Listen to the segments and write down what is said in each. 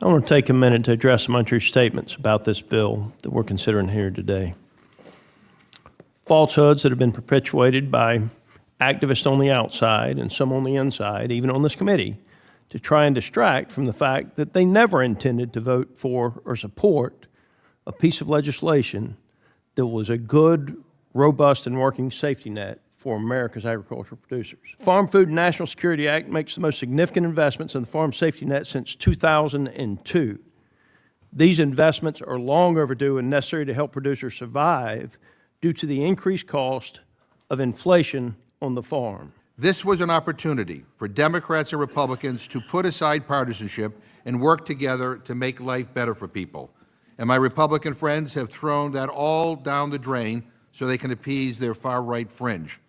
I want to take a minute to address some untrue statements about this bill that we're considering here today. Falsehoods that have been perpetuated by activists on the outside and some on the inside, even on this committee, to try and distract from the fact that they never intended to vote for or support a piece of legislation that was a good, robust, and working safety net for America's agricultural producers. Farm Food and National Security Act makes the most significant investments in the farm safety net since 2002. These investments are long overdue and necessary to help producers survive due to the increased cost of inflation on the farm. This was an opportunity for Democrats and Republicans to put aside partisanship and work together to make life better for people. And my Republican friends have thrown that all down the drain so they can appease their far-right fringe.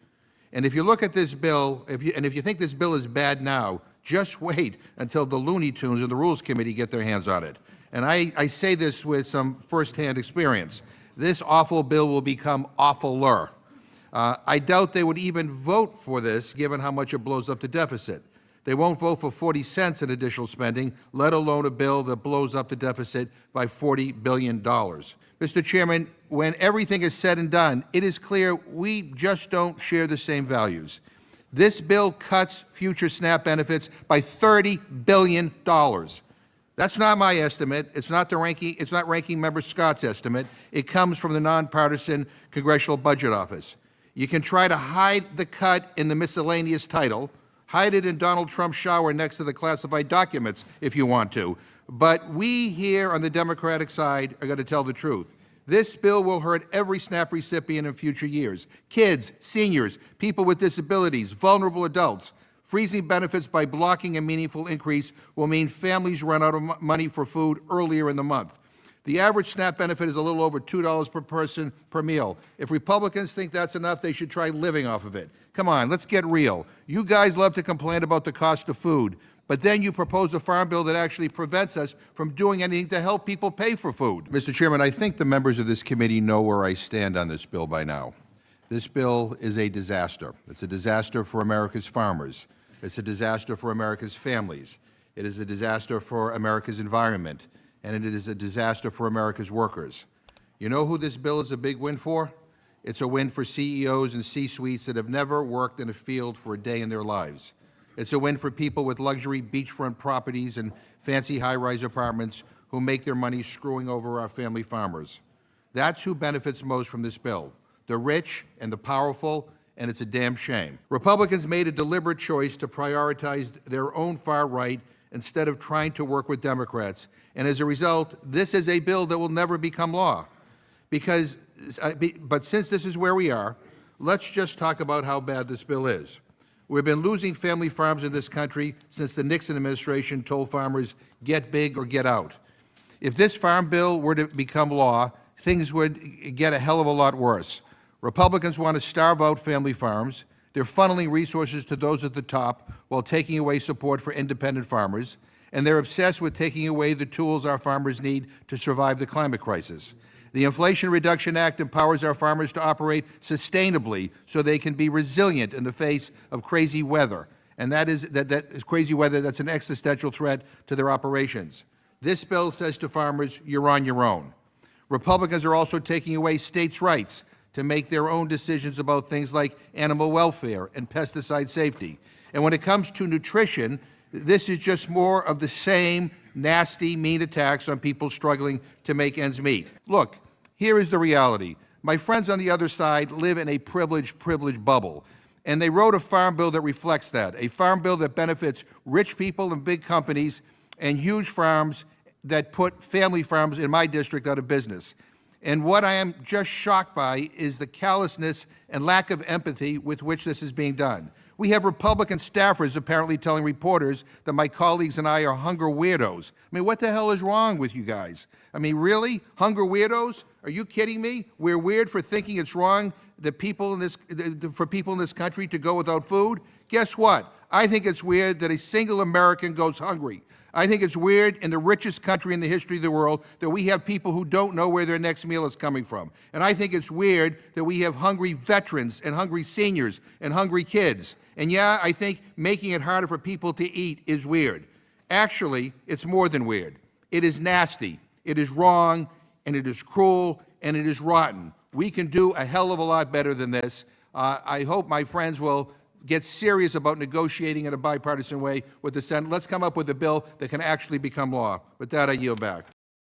And if you look at this bill, if you think this bill is bad now, just wait until the Looney Tunes and the Rules Committee get their hands on it. And I say this with some firsthand experience. This awful bill will become awfuler. I doubt they would even vote for this, given how much it blows up the deficit. They won't vote for 40 cents in additional spending, let alone a bill that blows up the deficit by $40 billion. Mr. Chairman, when everything is said and done, it is clear we just don't share the same values. This bill cuts future SNAP benefits by $30 billion. That's not my estimate. It's not Ranking Member Scott's estimate. It comes from the nonpartisan Congressional Budget Office. You can try to hide the cut in the miscellaneous title, hide it in Donald Trump's shower next to the classified documents if you want to. But we here on the Democratic side are going to tell the truth. This bill will hurt every SNAP recipient in future years. Kids, seniors, people with disabilities, vulnerable adults. Freezing benefits by blocking a meaningful increase will mean families run out of money for food earlier in the month. The average SNAP benefit is a little over $2 per person per meal. If Republicans think that's enough, they should try living off of it. Come on, let's get real. You guys love to complain about the cost of food, but then you propose a farm bill that actually prevents us from doing anything to help people pay for food. Mr. Chairman, I think the members of this committee know where I stand on this bill by now. This bill is a disaster. It's a disaster for America's farmers. It's a disaster for America's families. It is a disaster for America's environment. And it is a disaster for America's workers. You know who this bill is a big win for? It's a win for CEOs and C-suites that have never worked in a field for a day in their lives. It's a win for people with luxury beachfront properties and fancy high-rise apartments who make their money screwing over our family farmers. That's who benefits most from this bill, the rich and the powerful, and it's a damn shame. Republicans made a deliberate choice to prioritize their own far right instead of trying to work with Democrats. And as a result, this is a bill that will never become law. But since this is where we are, let's just talk about how bad this bill is. We've been losing family farms in this country since the Nixon administration told farmers, get big or get out. If this farm bill were to become law, things would get a hell of a lot worse. Republicans want to starve out family farms. They're funneling resources to those at the top while taking away support for independent farmers. And they're obsessed with taking away the tools our farmers need to survive the climate crisis. The Inflation Reduction Act empowers our farmers to operate sustainably so they can be resilient in the face of crazy weather. And that is crazy weather that's an existential threat to their operations. This bill says to farmers, you're on your own. Republicans are also taking away states' rights to make their own decisions about things like animal welfare and pesticide safety. And when it comes to nutrition, this is just more of the same nasty, mean attacks on people struggling to make ends meet. Look, here is the reality. My friends on the other side live in a privileged bubble, and they wrote a farm bill that reflects that, a farm bill that benefits rich people and big companies and huge farms that put family farms in my district out of business. And what I am just shocked by is the callousness and lack of empathy with which this is being done. We have Republican staffers apparently telling reporters that my colleagues and I are hunger weirdos. I mean, what the hell is wrong with you guys? I mean, really? Hunger weirdos? Are you kidding me? We're weird for thinking it's wrong that for people in this country to go without food? Guess what? I think it's weird that a single American goes hungry. I think it's weird in the richest country in the history of the world that we have people who don't know where their next meal is coming from. And I think it's weird that we have hungry veterans and hungry seniors and hungry kids. And yeah, I think making it harder for people to eat is weird. Actually, it's more than weird. It is nasty, it is wrong, and it is cruel, and it is rotten. We can do a hell of a lot better than this. I hope my friends will get serious about negotiating in a bipartisan way with the Senate. Let's come up with a bill that can actually become law. With that, I yield back.